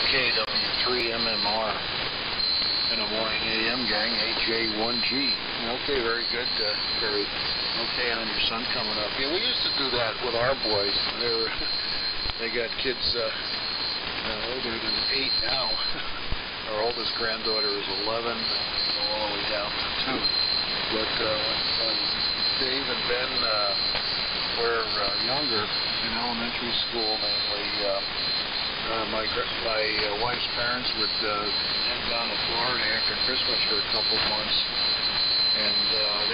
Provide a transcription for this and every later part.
Okay, W3MMR in the morning AM gang, AJ1G. Okay, very good. Very okay on your son coming up. Yeah, we used to do that with our boys. They got kids older than 8 now. Our oldest granddaughter is 11, and they go all the way down to 2. But when Dave and Ben were younger, in elementary school mainly, my wife's parents would head down to Florida after Christmas for a couple of months, and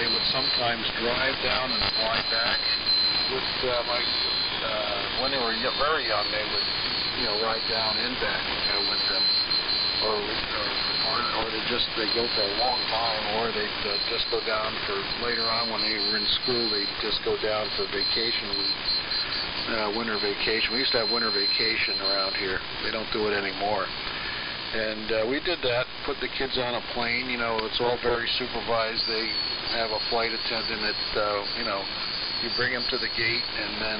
they would sometimes drive down and fly back with when they were very young, they would ride down and back with them, or they go for a long time, or they'd just go down for later on when they were in school. They'd just go down for vacation week. Winter vacation. We used to have winter vacation around here. They don't do it anymore. And we did that, put the kids on a plane. It's all very supervised. They have a flight attendant that, you bring them to the gate, and then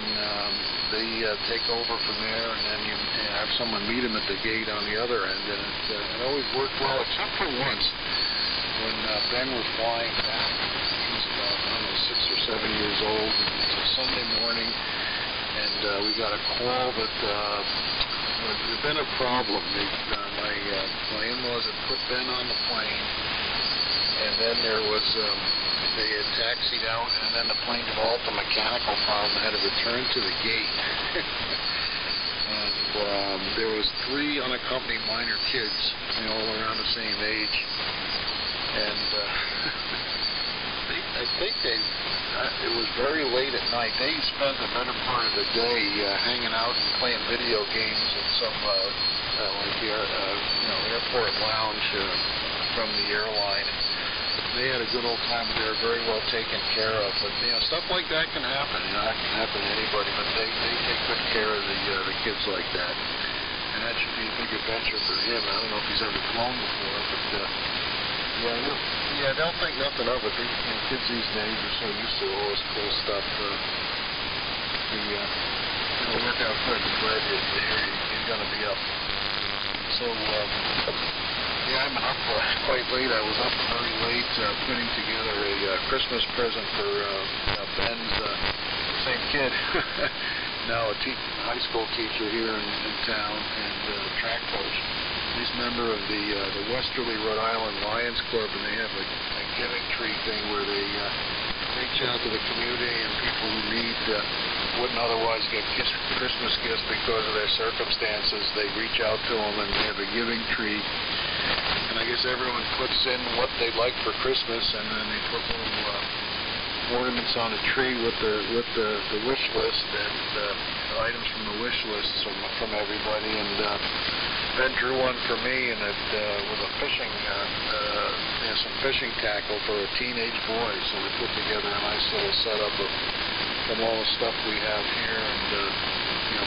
they take over from there, and then you have someone meet them at the gate on the other end. And it always worked well, except for once when Ben was flying back. He was about, 6 or 7 years old. It was a Sunday morning. And we got a call that there'd been a problem. My in-laws had put Ben on the plane, and then there was they had taxied out, and then the plane developed a mechanical problem and had to return to the gate. And there was 3 unaccompanied minor kids, all around the same age, and I think it was very late at night. They spent the better part of the day hanging out and playing video games at some airport lounge from the airline. They had a good old time. They were very well taken care of. But stuff like that can happen. That can happen to anybody. But they take good care of the kids like that. And that should be a big adventure for him. I don't know if he's ever flown before, but. Yeah, they'll think nothing of it. Kids these days are so used to all this cool stuff. It'll work out good. I'm glad you're going to be up. So, I've been up quite late. I was up very late putting together a Christmas present for Ben's same kid. Now a high school teacher here in town and track coach. He's a member of the Westerly, Rhode Island Lions Club, and they have a giving tree thing where they reach out to the community and people who wouldn't otherwise get Christmas gifts because of their circumstances. They reach out to them, and they have a giving tree. And I guess everyone puts in what they'd like for Christmas, and then they put little ornaments on a tree with the wish list and items from the wish list from everybody. And Ben drew one for me, and it was a fishing, some fishing tackle for a teenage boy. So we put together a nice little setup from all the stuff we have here, and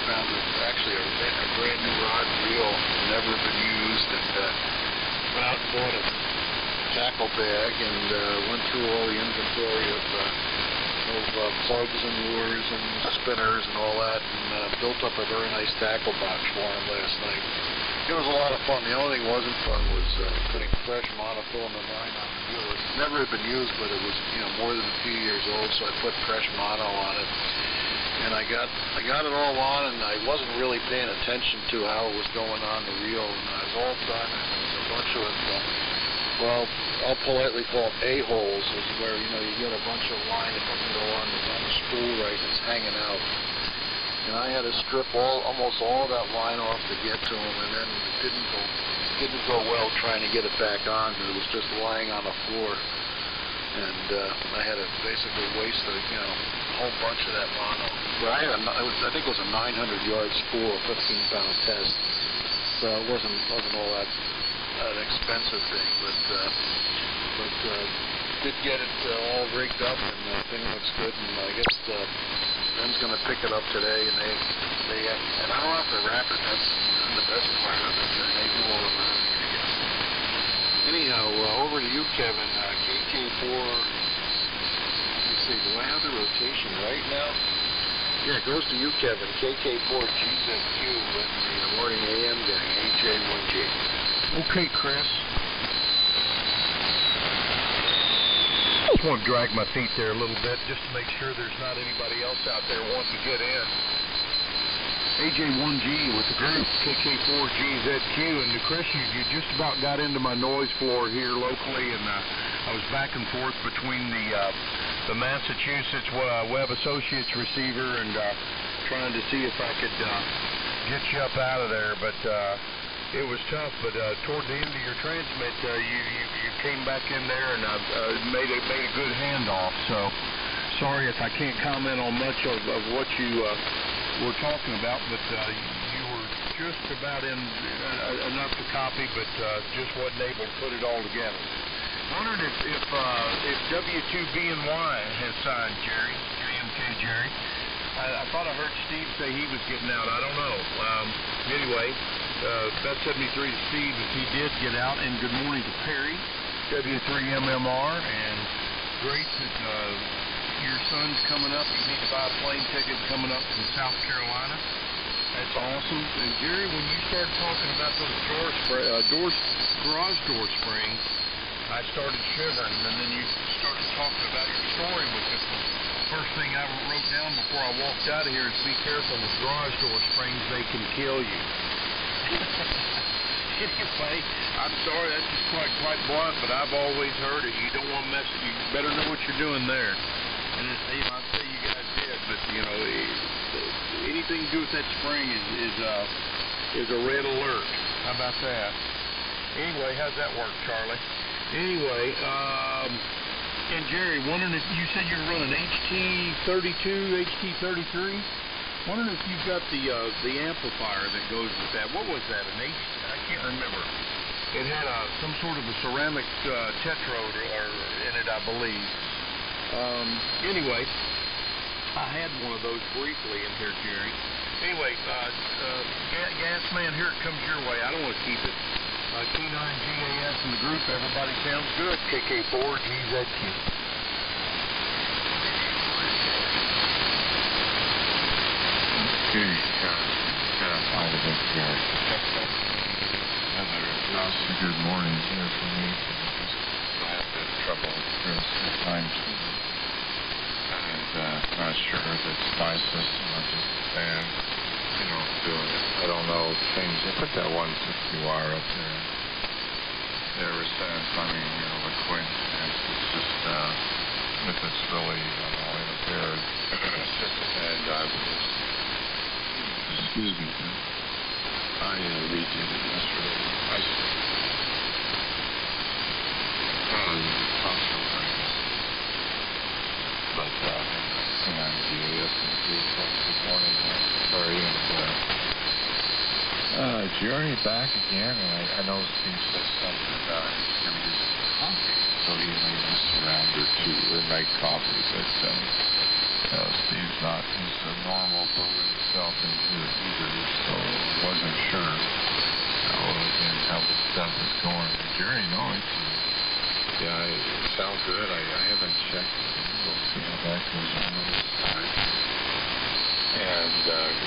found actually a brand new rod and reel, never been used, and went out and bought a tackle bag and went through all the inventory of plugs and lures and spinners and all that, and built up a very nice tackle box for him last night. It was a lot of fun. The only thing that wasn't fun was putting fresh monofilament line on the reel. It never had been used, but it was more than a few years old, so I put fresh mono on it. And I got it all on, and I wasn't really paying attention to how it was going on the reel. And I was all done, and there was a bunch of well, I'll politely call them A-holes, is where you get a bunch of line that doesn't go on the spool right, and it's hanging out. And I had to strip almost all of that line off to get to them, and then it didn't go well trying to get it back on. It was just lying on the floor, and I had to basically waste a whole bunch of that mono. But I think it was a 900-yard spool, a 15-pound test, so it wasn't all that an expensive thing, but did get it all rigged up, and the thing looks good. And I guess Ben's going to pick it up today, and and I don't have to wrap it. That's the best part of it. They do all of it. Anyhow, over to you, Kevin. KK4. Let me see. Do I have the rotation right now? Yeah, it goes to you, Kevin. KK4GZQ with the morning AM gang, AJ1G. Okay, Chris. I just want to drag my feet there a little bit just to make sure there's not anybody else out there wanting to get in. AJ1G with the group, KK4GZQ, and Chris, you just about got into my noise floor here locally, and I was back and forth between the Massachusetts Web Associates receiver and trying to see if I could get you up out of there, but it was tough. But toward the end of your transmit, you came back in there and made a good handoff. So sorry if I can't comment on much of what you were talking about, but you were just about in enough to copy, but just wasn't able to put it all together. Wondered if W2BNY has signed Jerry, JMK Jerry. I thought I heard Steve say he was getting out. I don't know. Anyway, Bet 73 to Steve if he did get out, and good morning to Perry, W3MMR, and great that your son's coming up. You need to buy a plane ticket coming up to South Carolina. That's awesome. And Jerry, when you started talking about those garage door springs, I started shivering, and then you started talking about your story with it. First thing I wrote down before I walked out of here is be careful with garage door springs, they can kill you. Anyway, I'm sorry, that's just quite blunt, but I've always heard it. You don't want to mess it. You better know what you're doing there. And I'll tell you guys did, but anything to do with that spring is a red alert. How about that? Anyway, how's that work, Charlie? Anyway, and Jerry, wondering if you said you're running HT32, HT33. Wondering if you've got the amplifier that goes with that. What was that? I can't remember. It had some sort of a ceramic tetrode in it, I believe. Anyway, I had one of those briefly in here, Jerry. Anyway, gas man, here it comes your way. I don't want to keep it. K9GAS in the group. Everybody sounds good. KK4GZQ. Okay, I was up here. Good morning here for me. I have been trouble here sometimes. And not sure if it's my system or just the fan, doing it. I don't know. Change. I put that 160 wire up there. There was funny, the coincidence. It's just, if it's really, interfered, it's just a bad dive. Excuse me, I redid it yesterday. I still but KN4HH this morning. Sorry, and Jerry back again, and I know Steve says something about he's going to use coffee, so he may use around or make coffee, but Steve's not his normal proven self in here either, so I wasn't sure how the stuff is going. Jerry, no, it's it sounds good. I haven't checked it. We'll see how that goes on this side. And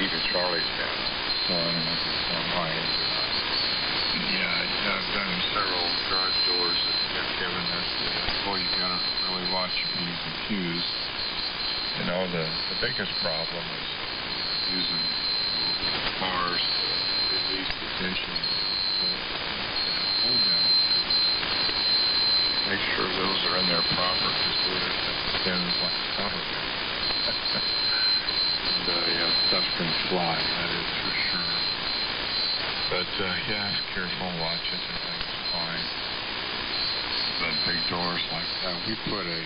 even Charlie's down, so I don't know if it's on my end or not. Yeah, I've done several garage doors that Kevin has to, you gotta really watch your P's and Q's. The biggest problem is using bars to release the tension. Hold down. Make sure those are in there proper, because boy, that stuff spins like a cover. And stuff can fly, that is for sure. But careful, watch it, everything's fine. But big doors like that, we put a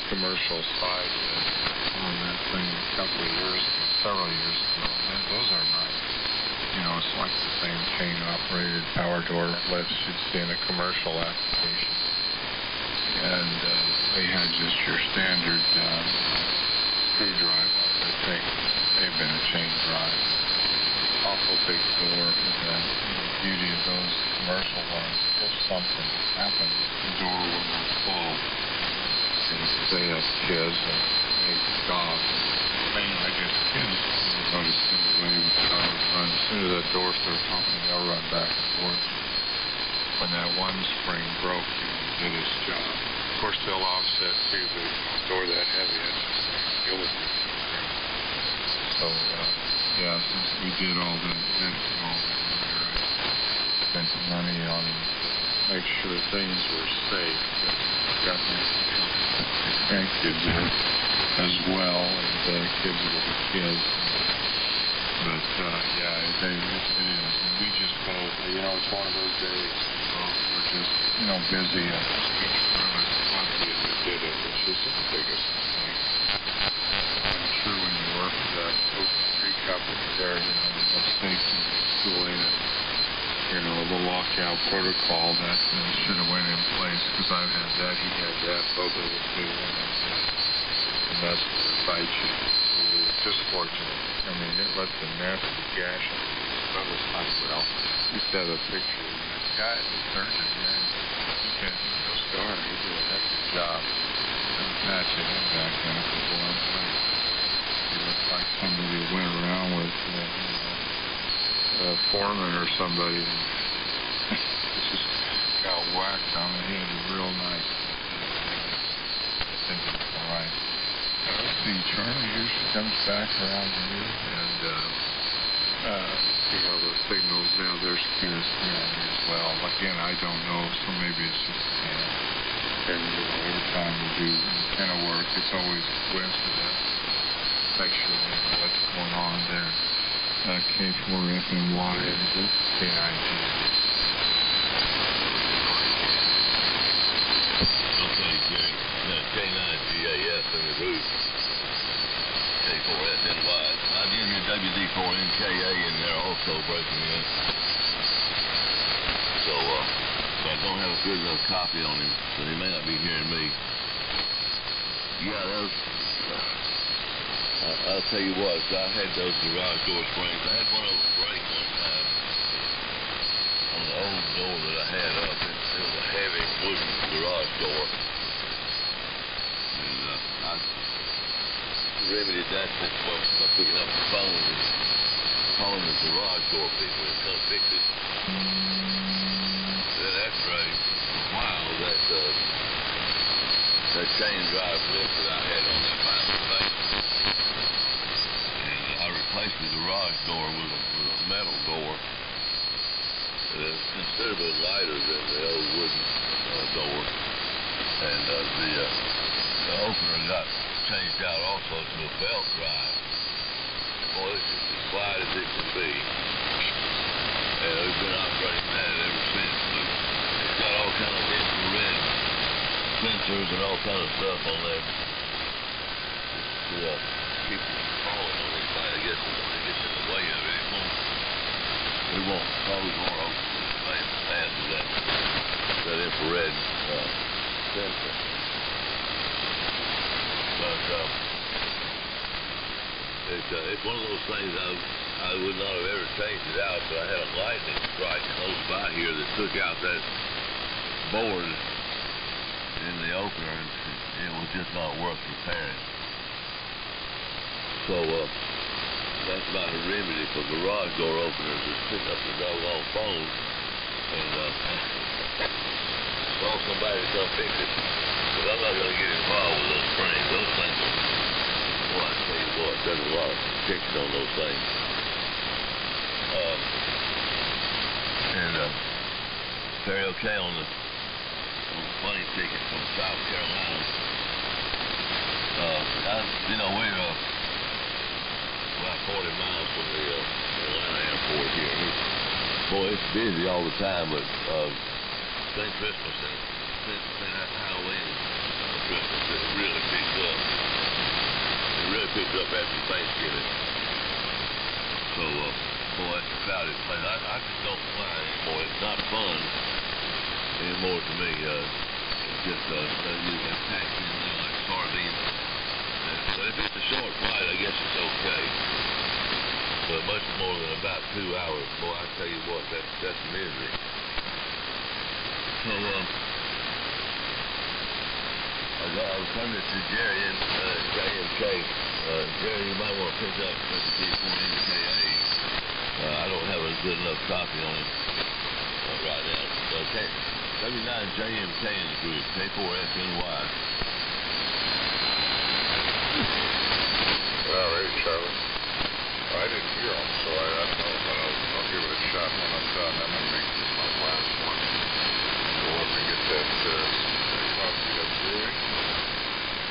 commercial side on that thing several years ago. Man, those are nice. It's like the same chain-operated power door lifts you'd see in a commercial application. And they had just your standard screw drive on the thing. They've been a chain drive. Awful big door for that. The beauty of those commercial ones, if something happens, the door will not fall. And if they have kids, make jobs. Mainly, I guess kids notice anyway with cars run. As soon as that door starts opening, they'll run back and forth. When that one spring broke, he did his job. Of course, they'll offset too, but door that heavy, that's just the only thing. So, yeah, since we did all that, I spent money on make sure things were safe. Got my grandkids in as well, and kids with the kids. But yeah, it is. And we just both, it's one of those days. We're just, busy. And each one of us lucky as we did it, which isn't the biggest thing. I'm sure when you work for that Creek company there, the mistakes in the way that the lockout protocol that should have went in place, because I've had that, he had that, both of us do, and that's where the fight should be. So we're just fortunate. I mean, it left a nasty gash on his brother's hospital. We used to have a picture of that guy, the surgeon, man. He had no scar. He did a heck of a job of patching him back after a long time. He looked like somebody who went around with, a foreman or somebody and just got whacked on the head. Real nice. I think it's all right. Let's see, Charlie, here she comes back around here, and the signals now, there's QS as well. Again, I don't know, so maybe it's just and every time we do antenna work, it's always coincidence. Section of what's going on there. K4FNY and K9GAS. Okay, Jerry. K9GAS in the roof. K4FNY. I did hear WD4NKA in there also breaking in. So, I don't have a good enough copy on him, so he may not be hearing me. Yeah, those... I'll tell you what, I had those garage door springs. I had one of those break one time on the old door that I had up. It was a heavy wooden garage door. And I remedied that situation by picking up the phone and calling the garage door people to come fix it. Then after a while, that chain drive lift that I had on that final thing, I replaced the garage door with a metal door that is considerably lighter than the old wooden door. And the opener got changed out also to a belt drive. Boy, it's just as wide as it can be. And we've been operating that ever since. It's got all kind of infrared sensors and all kind of stuff on there to keep it from falling on this side. I guess when it gets in the way of it, it won't close or open as fast as that infrared sensor. But it's one of those things I would not have ever changed it out, but I had a lightning strike close by here that took out that board in the opener, and it was just not worth repairing. So that's about the remedy for garage door openers, is pick up the doggone phone and call somebody to come fix it. But I'm not going to get involved with those springs. Those things, well, I tell you what, there's a lot of kicks on those things. Very okay on the money ticket from South Carolina. We're about 40 miles from the Atlanta airport here. It's busy all the time, but since Christmas and since Halloween and Christmas, it really picks up. It really picks up after Thanksgiving. So, it's a crowded place. I just don't fly anymore. It's not fun anymore to me. It's just you have taxi in there like sardines. But if it's a short flight, I guess it's okay. But much more than about 2 hours, boy, I tell you what, that's misery. So, I I was sending it to Jerry and JMK. Jerry, you might want to pick up WD4NKA. I don't have a good enough copy on it right now. W9JMK in the group, K4FNY. All right, Charlie. I didn't hear him, so I don't know, but I'll give it a shot when I'm done. I'm going to make this my last one. So let me get that coffee up brewing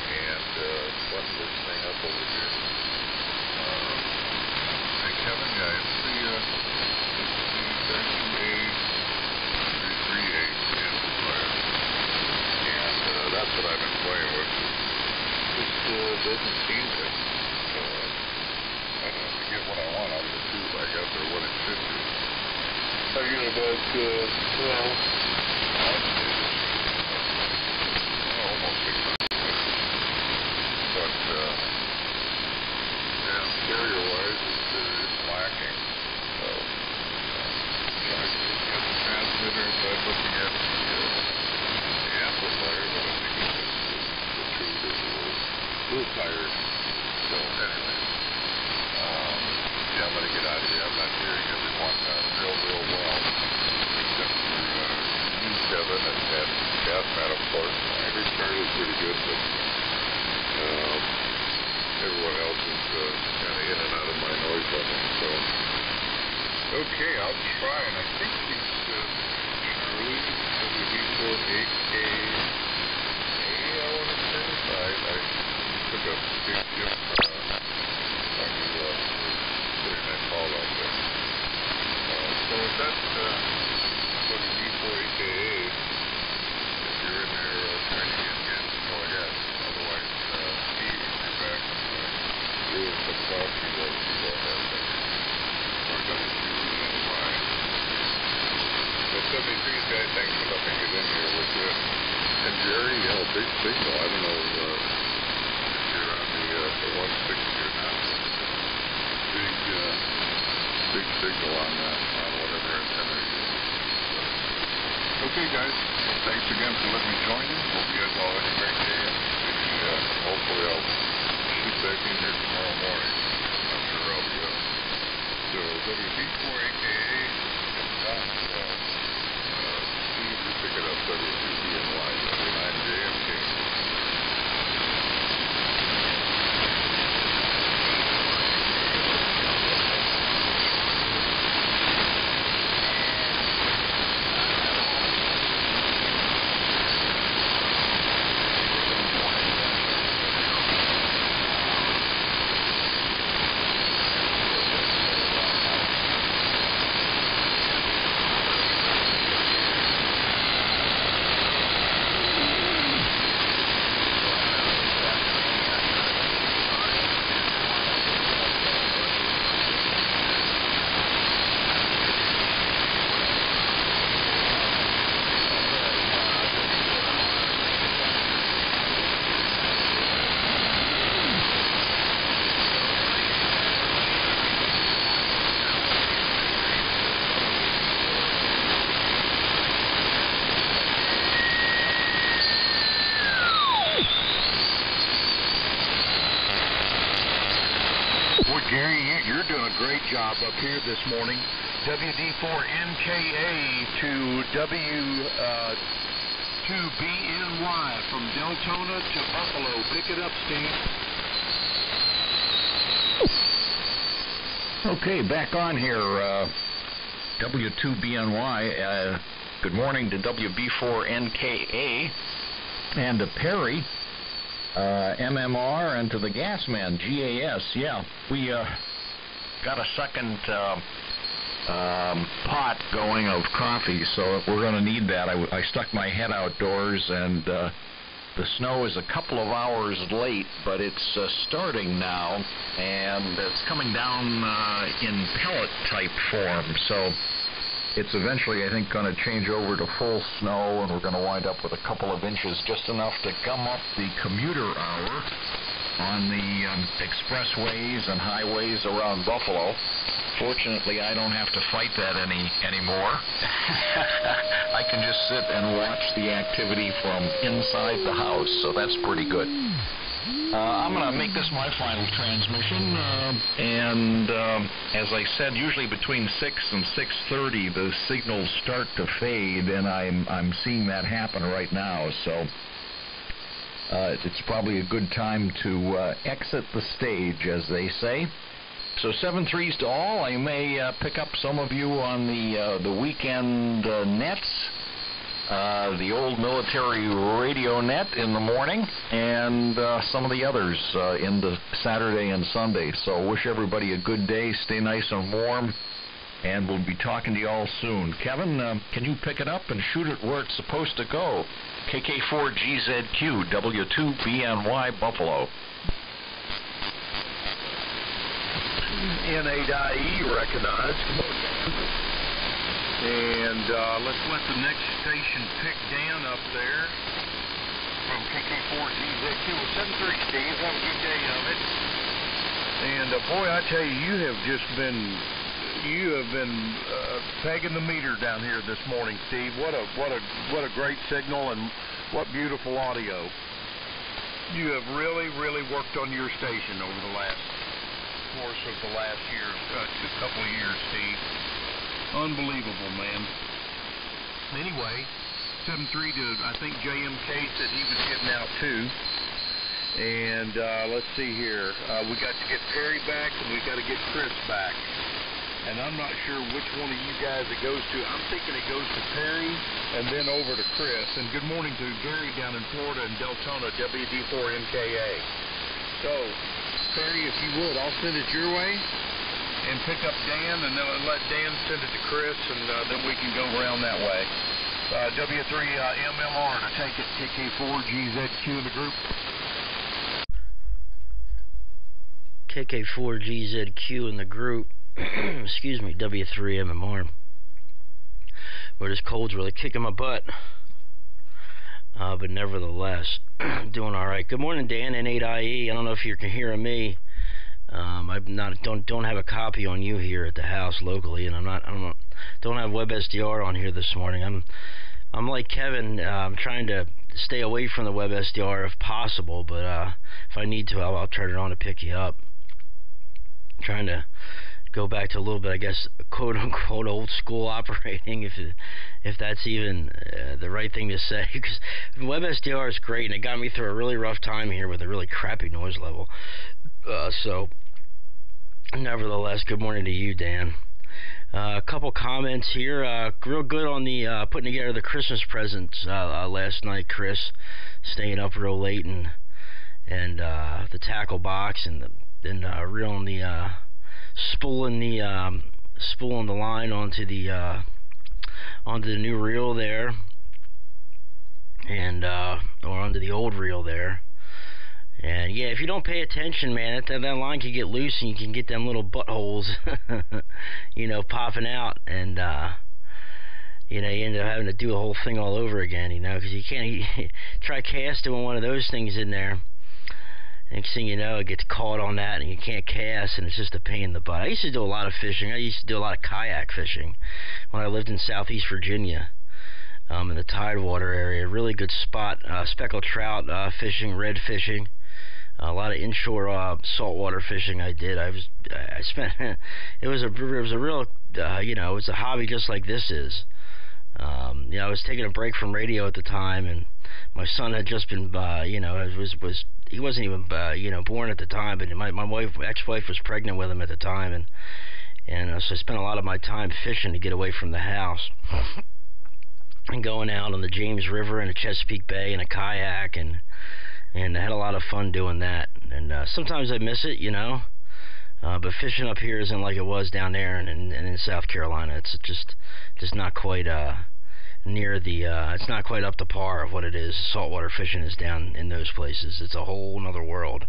and button this thing up over here. Hey, Kevin, yeah, it's the 32A338 amplifier. And that's what I've been playing with. It just doesn't seem to... I don't know, to get what I want out of the tube, I guess, or what it should do. I get about, well, almost 600. But, yeah, stereo-wise, it's lacking. So, trying to get the transmitter by looking at the amplifier, but I think it's just the tube is a little tired. So, anyway. Yeah, I'm going to get out of here. I'm not hearing everyone real well. Except for you, Kevin, and Gasman, of course. I heard Charlie was pretty good, but everyone else is kind of in and out of my noise level. So, okay, I'll try. And I think he's Charlie, WD4NKA, I want to say. I took a big dip when you putting that call out there. So with that, WD4NKA, if you're in there trying to get gas, go ahead. Otherwise, Steve will be back brewing some coffee while you go ahead. Or W2BNY. So 73's guys, thanks for letting me get in here with you. And Jerry, big signal. I don't know if you're on the 160 or not. Big signal on whatever antenna you're using. Okay, guys. Thanks again for letting me join you. Hope you guys all have a great day. And hopefully I'll shoot back in here tomorrow morning. I'm sure I'll be up. So WD4NKA and Don Steve, you pick it up. W2BNY, W9JMK. Gary, you're doing a great job up here this morning. WD4NKA to W2BNY from Deltona to Buffalo. Pick it up, Steve. Okay, back on here. W2BNY. Good morning to WB4NKA and to Perry. MMR and to the gas man, GAS. Yeah, we got a second pot going of coffee, so we're going to need that. I stuck my head outdoors, and the snow is a couple of hours late, but it's starting now, and it's coming down in pellet-type form, so it's eventually, I think, going to change over to full snow, and we're going to wind up with a couple of inches, just enough to gum up the commuter hour on the expressways and highways around Buffalo. Fortunately, I don't have to fight that anymore. I can just sit and watch the activity from inside the house, so that's pretty good. I'm going to make this my final transmission, and as I said, usually between 6 and 6:30 the signals start to fade, and I'm seeing that happen right now, so it's probably a good time to exit the stage, as they say. So 7-3s to all. I may pick up some of you on the weekend nets, the old military radio net in the morning, and some of the others into Saturday and Sunday. So wish everybody a good day. Stay nice and warm, and we'll be talking to you all soon. Kevin, can you pick it up and shoot it where it's supposed to go? KK4GZQ, W2BNY, Buffalo. N8IE recognized. And let's let the next station pick Dan up there from KK4GZQ with 7-3, Steve. Have a good day of it. And boy, I tell you, you have been pegging the meter down here this morning, Steve. What a great signal, and what beautiful audio. You have really worked on your station over the course of the last year, couple of years, Steve. Unbelievable, man. Anyway, 7-3 to, I think JMK said he was getting out too. And let's see here. We got to get Perry back, and we got to get Chris back. And I'm not sure which one of you guys it goes to. I'm thinking it goes to Perry and then over to Chris. And good morning to Gary down in Florida and Deltona, WD4NKA. So, Perry, if you would, I'll send it your way and pick up Dan, and then let Dan send it to Chris, and then we can go around that way. W3MMR to take it, KK4GZQ in the group. KK4GZQ in the group. Excuse me, W3MMR. Where this cold's really kicking my butt. But nevertheless, doing all right. Good morning, Dan. N8IE. I don't know if you're hearing me. I don't have a copy on you here at the house locally, and don't have WebSDR on here this morning. I'm like Kevin. I'm trying to stay away from the WebSDR if possible, but if I need to, I'll turn it on to pick you up. I'm trying to go back to a little bit, I guess, quote-unquote old school operating, if that's even the right thing to say, because WebSDR is great, and it got me through a really rough time here with a really crappy noise level. So, nevertheless, good morning to you, Dan. A couple comments here. Real good on the putting together the Christmas presents last night, Chris. Staying up real late and the tackle box and reeling the spooling the line onto the new reel there, and or onto the old reel there. And yeah, if you don't pay attention, man, that line can get loose, and you can get them little buttholes, popping out, and you end up having to do the whole thing all over again, because you can't try casting one of those things in there. Next thing you know, it gets caught on that, and you can't cast, and it's just a pain in the butt. I used to do a lot of fishing. I used to do a lot of kayak fishing when I lived in southeast Virginia, in the Tidewater area. Really good spot. Speckled trout fishing, red fishing, a lot of inshore saltwater fishing. I did. I spent. It was a real. It was a hobby just like this is. I was taking a break from radio at the time, and my son had just been, he wasn't even, born at the time, but my ex-wife was pregnant with him at the time, and so I spent a lot of my time fishing to get away from the house, and going out on the James River and the Chesapeake Bay in a kayak, and I had a lot of fun doing that, and sometimes I miss it, but fishing up here isn't like it was down there and in South Carolina. It's just not quite near the it's not quite up to par of what it is. Saltwater fishing is down in those places. It's a whole nother world.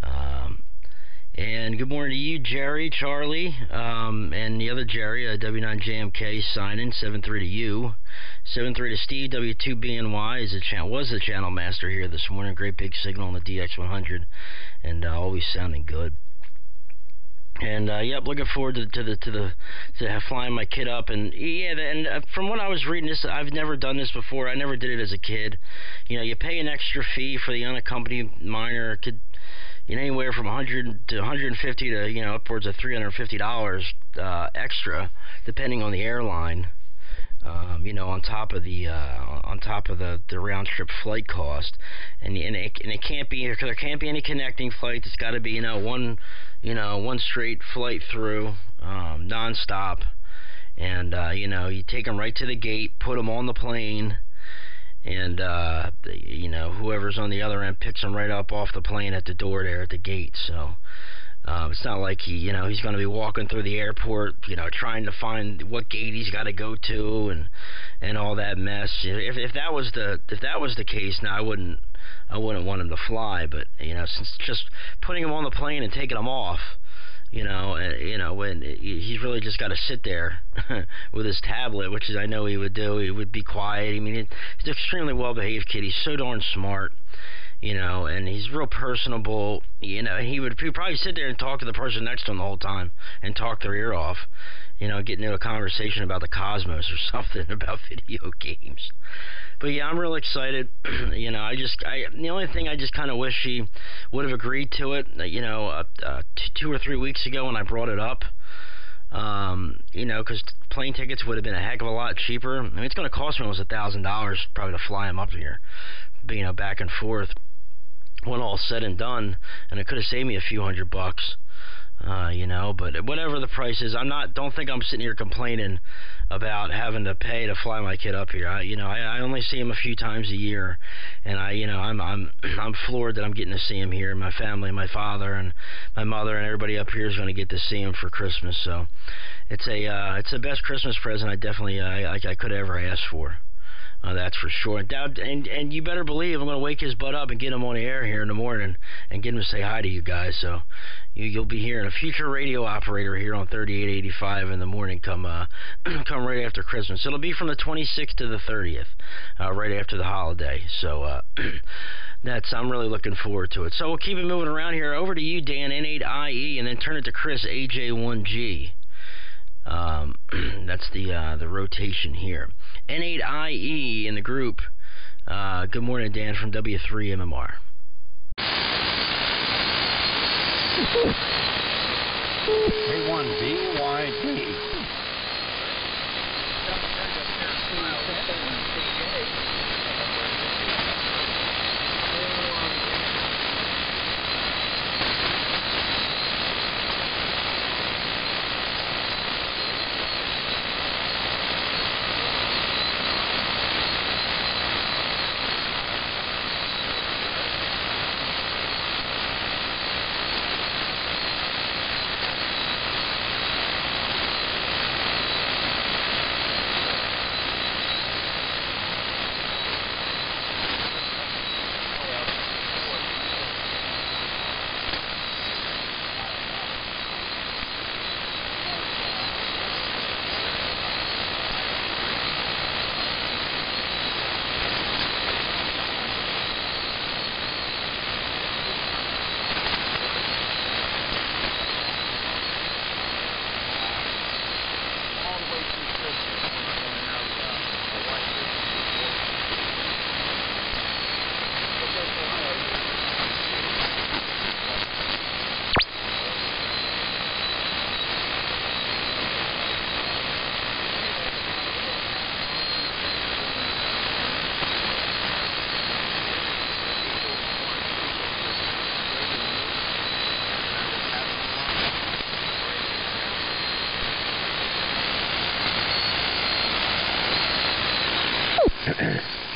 And good morning to you, Jerry, Charlie, and the other Jerry, W9JMK signing, 7-3 to you. 7-3 to Steve, W2BNY was the channel master here this morning. Great big signal on the DX100, and always sounding good. And yep, looking forward to flying my kid up. And yeah, and from what I was reading, this I've never done this before. I never did it as a kid. You know, you pay an extra fee for the unaccompanied minor. It could, you know, anywhere from $100 to $150 to, you know, upwards of $350 extra, depending on the airline. You know, on top of the round trip flight cost, and it can't be, there can't be any connecting flights. It's got to be, one straight flight through, nonstop, and you know, you take them right to the gate, put them on the plane, and you know, whoever's on the other end picks them right up off the plane at the door there at the gate. So. It's not like he's going to be walking through the airport, you know, trying to find what gate he's got to go to and all that mess. If that was the case, now I wouldn't want him to fly. But you know, since just putting him on the plane and taking him off, when he's really just got to sit there with his tablet, which is I know he would do. He would be quiet. I mean, he's an extremely well-behaved kid. He's so darn smart. You know, and he's real personable. You know, he'd probably sit there and talk to the person next to him the whole time and talk their ear off. You know, get into a conversation about the cosmos or something, about video games. But yeah, I'm real excited. You know, the only thing I just kind of wish he would have agreed to it. You know, 2 or 3 weeks ago when I brought it up. You know, because plane tickets would have been a heck of a lot cheaper. I mean, it's going to cost me almost $1,000 probably to fly him up here, you know, back and forth. When all said and done, and it could have saved me a few $100, you know. But whatever the price is, don't think I'm sitting here complaining about having to pay to fly my kid up here. I only see him a few times a year, and I'm floored that I'm getting to see him here. My family, my father, and my mother, and everybody up here is going to get to see him for Christmas. So it's the best Christmas present I could ever ask for. That's for sure. And you better believe I'm going to wake his butt up and get him on the air here in the morning and get him to say hi to you guys. So you'll be hearing a future radio operator here on 3885 in the morning come right after Christmas. It'll be from the 26th to the 30th, right after the holiday. So I'm really looking forward to it. So we'll keep it moving around here. Over to you, Dan, N8IE, and then turn it to Chris, AJ1G. That's the rotation here. N8IE in the group. Good morning, Dan, from W3MMR. K1BYD.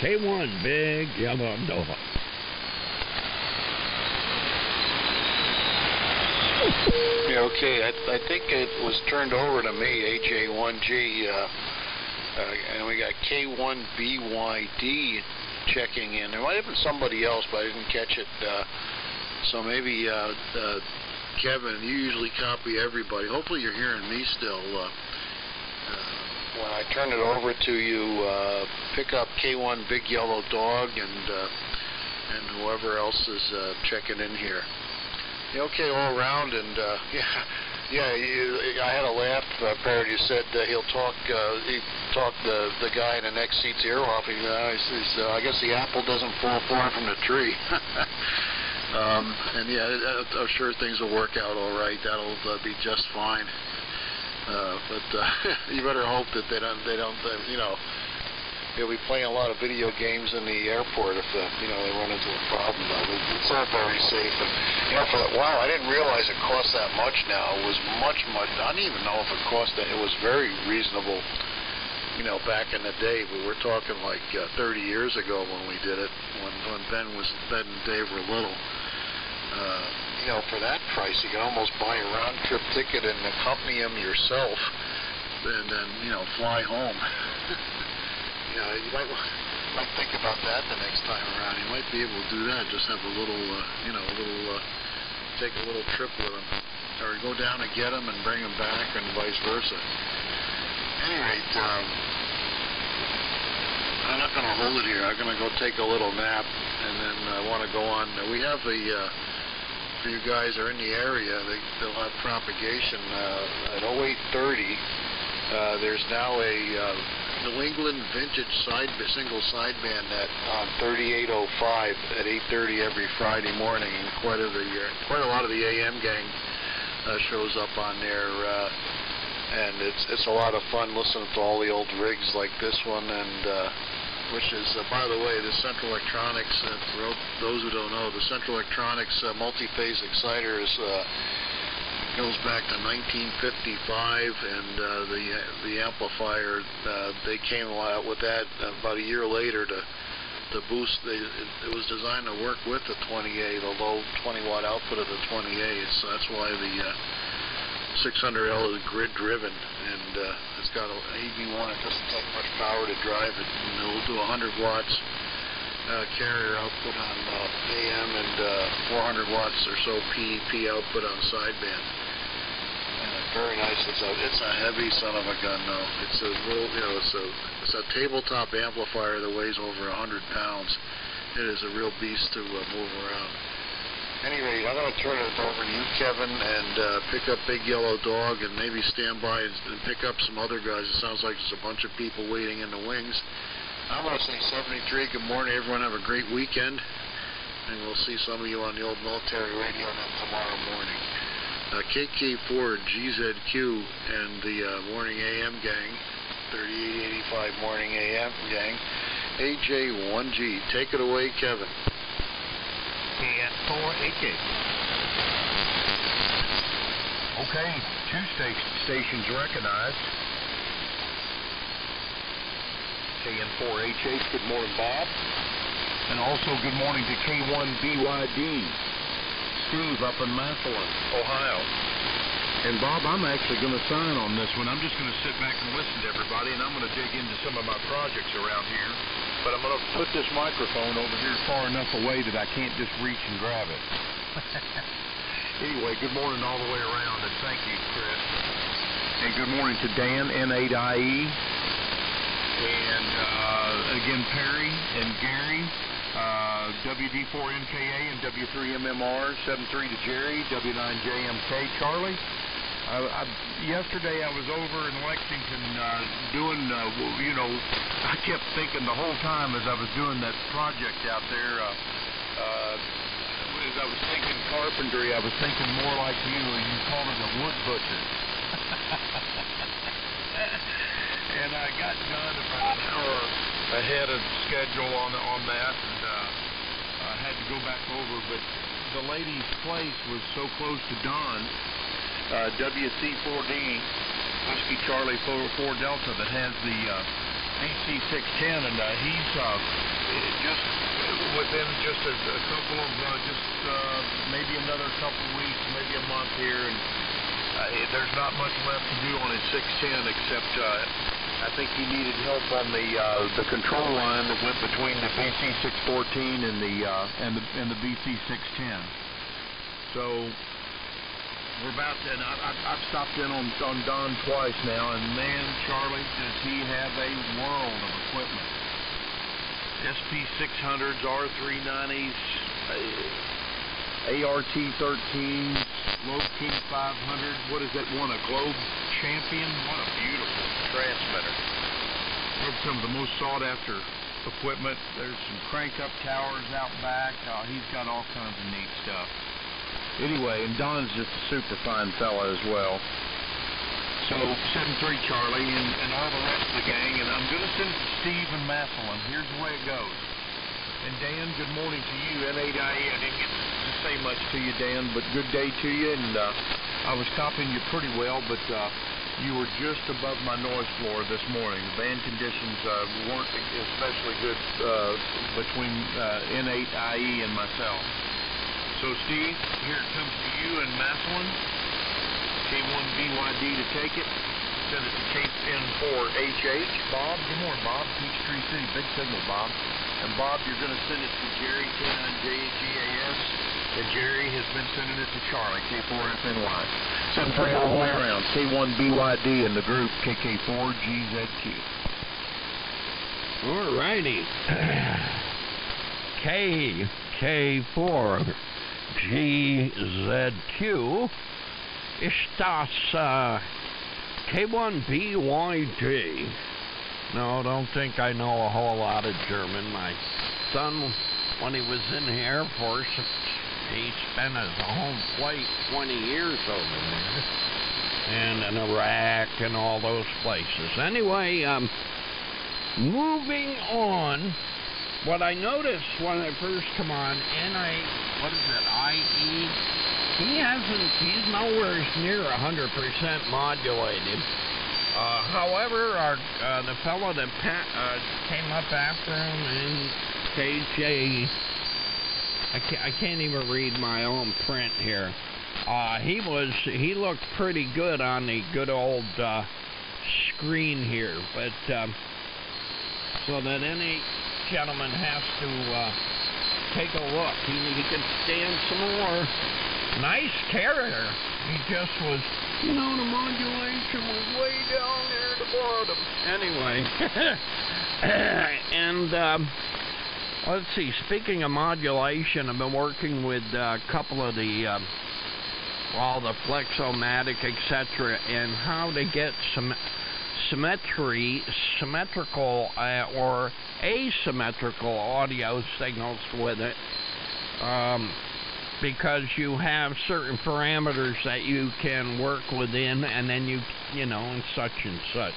K1 Big Yellow Dog. Yeah, okay. I think it was turned over to me, AJ1G, and we got K1BYD checking in. There might have been somebody else, but I didn't catch it. So maybe Kevin, you usually copy everybody. Hopefully you're hearing me still. When I turn it over to you, pick up K1 Big Yellow Dog and whoever else is checking in here. Yeah, okay, all around, and Yeah, I had a laugh. Parody said he talked the guy in the next seat's ear off. He says, I guess the apple doesn't fall far from the tree. And yeah, I'm sure things will work out all right. That'll be just fine. But you better hope that they don't. You know, he'll be playing a lot of video games in the airport if you know, they run into a problem. It's all very safe. And you know, wow, I didn't realize it cost that much. Now it was much. I didn't even know if it cost that. It was very reasonable. You know, back in the day, but we're talking like 30 years ago when we did it, when Ben and Dave were little. You know, for that price, you can almost buy a round-trip ticket and accompany him yourself, and then, you know, fly home. You know, you might think about that the next time around. You might be able to do that. Just have a little, you know, take a little trip with him, or go down and get him and bring him back, and vice versa. At any rate, I'm not going to hold it here. I'm going to go take a little nap, and then I want to go on. We have if you guys are in the area, they'll have propagation at 0830. There's now a New England vintage single sideband net on 3805 at 8:30 every Friday morning, and quite a lot of the AM gang shows up on there. And it's a lot of fun listening to all the old rigs like this one, and which is, by the way, the Central Electronics, for those who don't know, the Central Electronics multi-phase exciter goes back to 1955, and the amplifier, they came out with that about a year later to boost. It was designed to work with the 20A, the low 20-watt output of the 20A, so that's why the 600L is grid-driven, and it's got an AV1. It doesn't take much power to drive it, and it'll do 100 watts carrier output on AM and 400 watts or so PEP output on sideband. Very nice. It's a heavy son of a gun, though. It's a little, you know, it's a tabletop amplifier that weighs over 100 pounds. It is a real beast to move around. Anyway, I'm going to turn it over to you, Kevin, and pick up Big Yellow Dog, and maybe stand by and pick up some other guys. It sounds like there's a bunch of people waiting in the wings. I'm going to say 73. Good morning, everyone. Have a great weekend, and we'll see some of you on the old military radio tomorrow morning. KK4GZQ and the Morning AM gang, 3885 Morning AM gang, AJ1G. Take it away, Kevin. KN4HH. Okay, two stations recognized. KN4HH, good morning, Bob. And also good morning to K1BYD. Steve up in Massillon, Ohio. And Bob, I'm actually going to sign on this one. I'm just going to sit back and listen to everybody, and I'm going to dig into some of my projects around here. But I'm going to put this microphone over here far enough away that I can't just reach and grab it. Anyway, good morning all the way around, and thank you, Chris. And good morning to Dan, N8IE, and again, Perry and Gary, WD4NKA and W3MMR, 73 to Jerry, W9JMK, Charlie. Yesterday I was over in Lexington doing, you know, I kept thinking the whole time as I was doing that project out there, as I was thinking carpentry, I was thinking more like you called it a wood butcher. And I got done about an hour ahead of schedule on that, and I had to go back over, but the lady's place was so close to Don, WC4D, Whiskey Charlie 4 Delta, that has the BC610, and he's just within just a couple of, maybe another couple weeks, maybe a month here, and there's not much left to do on his 610 except I think he needed help on the control line that went between the BC614 and the BC610. So we're about to, and I've stopped in on Don twice now, and man, Charlie, does he have a world of equipment. SP600s, R390s, ART-13, Globe King 500. What is that one? A Globe Champion? What a beautiful transmitter. Had some of the most sought-after equipment. There's some crank-up towers out back. He's got all kinds of neat stuff. Anyway, and Don's just a super fine fella as well. So, 7-3 Charlie and all the rest of the gang, and I'm going to send it to Steve and Massillon. Here's the way it goes. And Dan, good morning to you. N8IE, I didn't get to say much to you, Dan, but good day to you. And I was copying you pretty well, but you were just above my noise floor this morning. The band conditions weren't especially good between N8IE and myself. So, Steve, here it comes to you and Massillon. K1BYD to take it. Send it to KN4HH. Bob, good morning, Bob. Peachtree City, big signal, Bob. And Bob, you're going to send it to Jerry, K9GAS. And Jerry has been sending it to Charlie, K4FNY. 7-3 all the way around. K1BYD and the group KK4GZQ. All righty. KK4GZQ. Estas K1BYD. No, don't think I know a whole lot of German. My son, when he was in the Air Force, he spent his home flight 20 years over there. And in Iraq and all those places. Anyway, moving on, what I noticed when I first come on, N8IE, he's nowhere near 100% modulated. However, the fellow that came up after him in KJ, I can't even read my own print here. He looked pretty good on the good old screen here, but so that any gentleman has to take a look. He could stand some more. Nice carrier. He just was, the modulation was way down there at the bottom. Anyway, and let's see, speaking of modulation, I've been working with a couple of the Flexomatic, etc., and how to get some symmetrical or asymmetrical audio signals with it. Because you have certain parameters that you can work within, and then and such and such.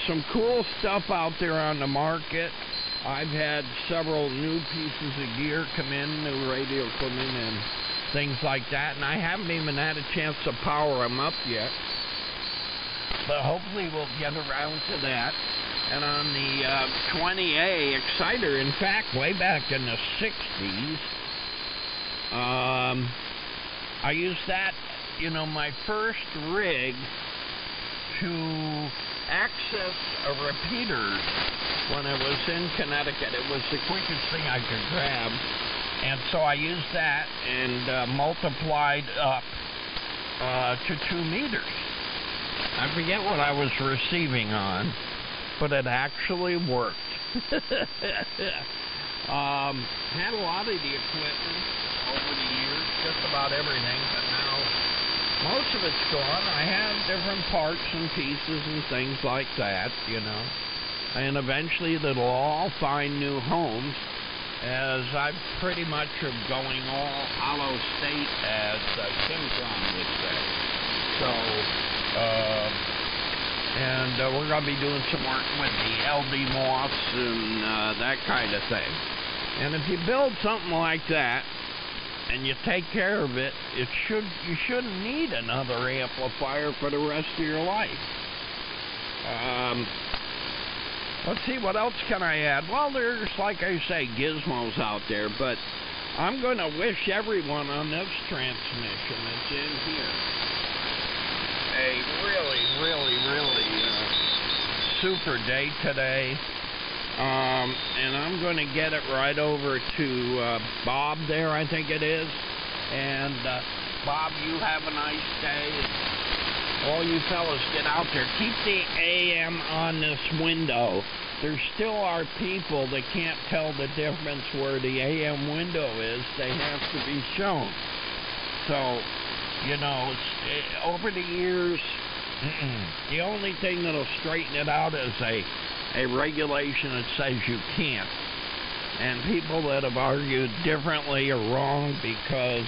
Some cool stuff out there on the market. I've had several new pieces of gear come in, new radio come in, and things like that, and I haven't even had a chance to power them up yet. But hopefully we'll get around to that. And on the 20A exciter, in fact, way back in the 60s, I used that, my first rig to access repeaters when I was in Connecticut. It was the quickest thing I could grab. And so I used that and multiplied up to 2 meters. I forget what I was receiving on, but it actually worked. Had a lot of the equipment over the years, just about everything, but now most of it's gone. I have different parts and pieces and things like that, and eventually they'll all find new homes, as I pretty much am going all hollow state, as Simtron would say. So, and we're going to be doing some work with the LD moths and that kind of thing. And if you build something like that, and you take care of it, you shouldn't need another amplifier for the rest of your life. Let's see, what else can I add? Well, there's, like I say, gizmos out there, but I'm going to wish everyone on this transmission that's in here a really super day today. And I'm going to get it right over to Bob there, I think it is. And Bob, you have a nice day. all you fellas get out there, keep the AM on this window. There still are people that can't tell the difference where the AM window is. They have to be shown. So, you know, over the years, the only thing that'll straighten it out is a regulation that says you can't. And people that have argued differently are wrong, because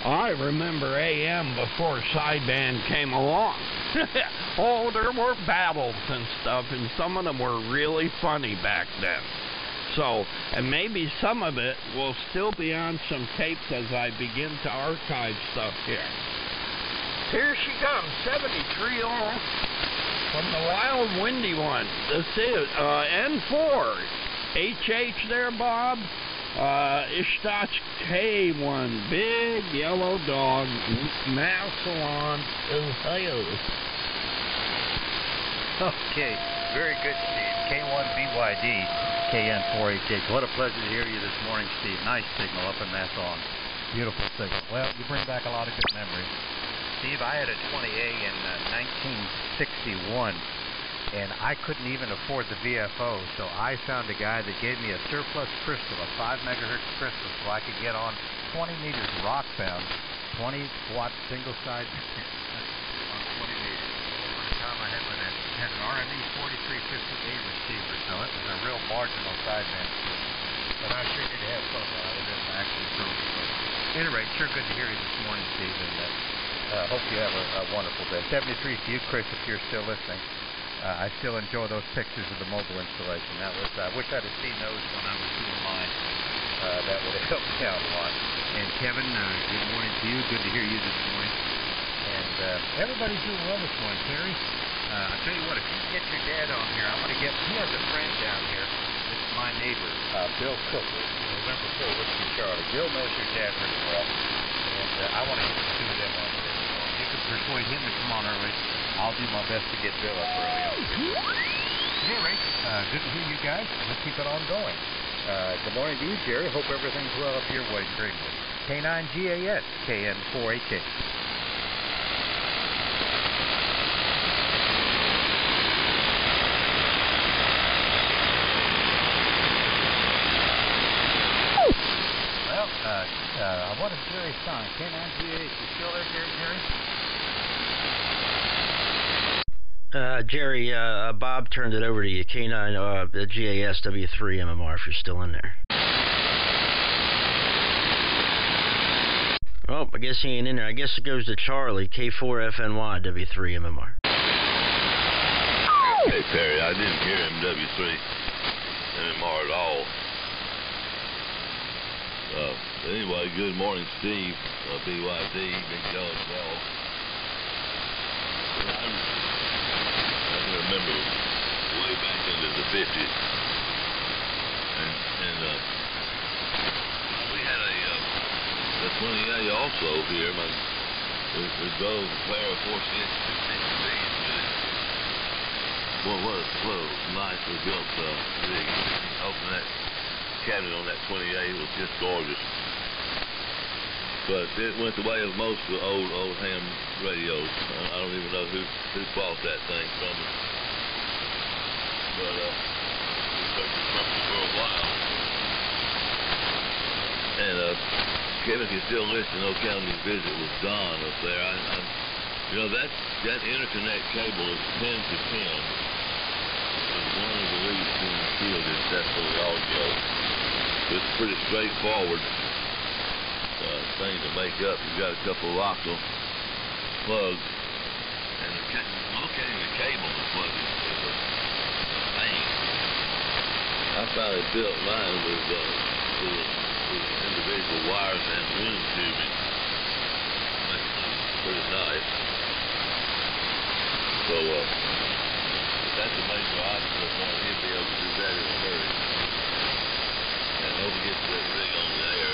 I remember AM before sideband came along. Oh, there were battles and stuff, and some of them were really funny back then. So, and maybe some of it will still be on some tapes as I begin to archive stuff here. Here she comes, 73 off from the Wild Windy one. This is N4HH there, Bob. Ishtach K1, big yellow dog, Massillon is his. Okay, very good, Steve. K1BYD, KN4HH. What a pleasure to hear you this morning, Steve. Nice signal up in Massillon. Beautiful signal. Well, you bring back a lot of good memories. Steve, I had a 20A in 1961. And I couldn't even afford the VFO, so I found a guy that gave me a surplus crystal, a 5 megahertz crystal, so I could get on 20 meters rockbound, 20 watt single side on 20 meters. At the time I had an RME 4350A receiver, so it was a real marginal sideband. But I sure did have fun out of it, actually. So, at any rate, sure good to hear you this morning, Steve, and hope you have a wonderful day. 73 to you, Chris, if you're still listening. I still enjoy those pictures of the mobile installation. That was, I wish I'd have seen those when I was doing mine. That would have helped me out a lot. And Kevin, good morning to you. Good to hear you this morning. And everybody's doing well this morning, Terry. I'll tell you what, if you get your dad on here, I'm going to get, he has a friend down here. It's my neighbor, Bill Cook, November 4, Whiskey Charlie. Bill knows your dad really well. And I want to get the two of them on here. You can persuade him to come on early. I'll do my best to get Bill up early. Anyway, good to hear you guys. Let's keep it on going. Good morning to you, Jerry. Hope everything's well up your way in Greenwood. K9GAS, KN4HH. Well, I wanted Jerry's song. K9GAS. You still there, Jerry? Jerry, Bob turned it over to you. K9 GAS W3MMR if you're still in there. Oh, I guess he ain't in there. I guess it goes to Charlie. K4FNY W3MMR. Hey, Terry, I didn't hear him W3MMR at all. Anyway, good morning, Steve. BYD, Big John Bell. I remember way back into the 50s, and we had a 20A also here. We drove a pair of 4 6 16Bs with it. What a nicely built rig. Open that cabinet on that 20A, it was just gorgeous. But it went the way of most of the old ham radios. I don't even know who bought that thing from us. But we certainly from it for a while. And Kevin, if you're still listening, Old County Visit was gone up there. You know, that interconnect cable is 10 to 10. It's one of the leads in the field is definitely audio. It's pretty straightforward thing to make up. You've got a couple of lockable plugs, and locating the cable is what is a pain. I finally built mine with individual wires and wind tubing. Makes it pretty nice. So that's a major obstacle for him to be able to do that in a hurry. And hope he gets that rig on the air.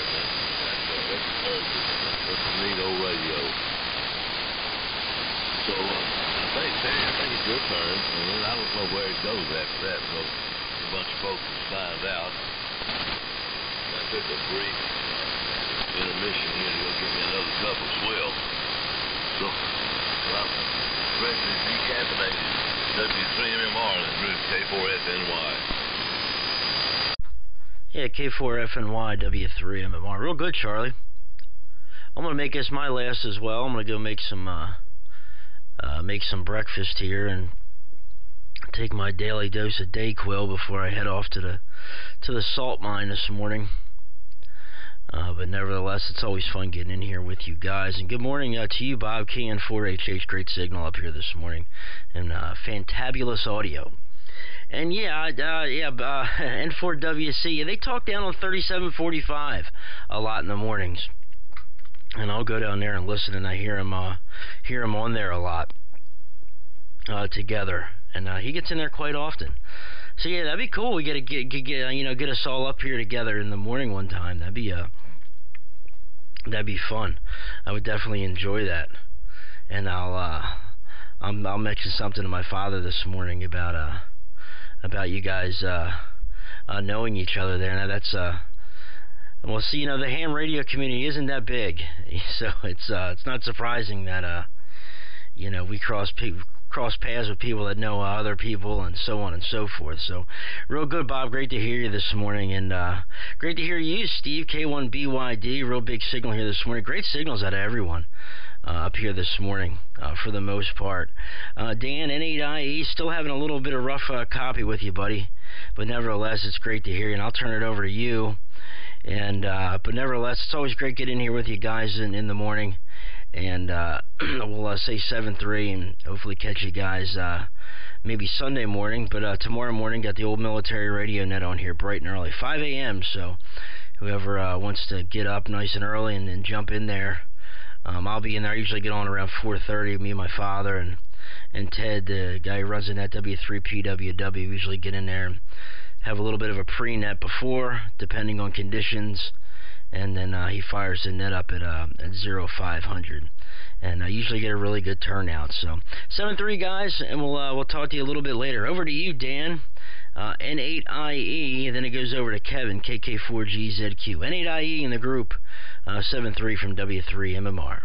That's a neat old radio. So I think it's your turn, and then I don't know where it goes after that, because a bunch of folks will find out. I took a brief intermission here to go get me another cup of swill. So hyphenated W3MMR in the group K4FNY. Yeah, K4FNY, W3MMR. Real good, Charlie. I'm going to make this my last as well. I'm going to go make some breakfast here and take my daily dose of Dayquil before I head off to the salt mine this morning. But nevertheless, it's always fun getting in here with you guys. And good morning to you, Bob. KN4HH, great signal up here this morning, and fantabulous audio. And N4WC, they talk down on 3745 a lot in the mornings, and I'll go down there and listen, and I hear him on there a lot together, and he gets in there quite often. So yeah, that'd be cool. We gotta get us all up here together in the morning one time. That'd be fun. I would definitely enjoy that. And I'll mention something to my father this morning about you guys knowing each other there. Now that's well, see, the ham radio community isn't that big, so it's not surprising that we cross paths with people that know other people and so on and so forth. So real good, Bob. Great to hear you this morning, and great to hear you, Steve. K1BYD, real big signal here this morning. Great signals out of everyone up here this morning for the most part. Dan, N8IE, still having a little bit of rough copy with you, buddy, but nevertheless, it's great to hear you, and I'll turn it over to you. And but nevertheless, it's always great getting here with you guys in the morning. And we'll say 7-3 and hopefully catch you guys maybe Sunday morning. But tomorrow morning, got the old military radio net on here bright and early, 5 a.m. So whoever wants to get up nice and early and jump in there, I'll be in there. I usually get on around 4:30. Me and my father and Ted, the guy who runs in that W3PWW, usually get in there and have a little bit of a pre-net before, depending on conditions. And then he fires the net up at 0500, and I usually get a really good turnout. So 7-3, guys, and we'll talk to you a little bit later. Over to you, Dan. N8IE, and then it goes over to Kevin, KK4GZQ. N8IE in the group, 7-3 from W3MMR.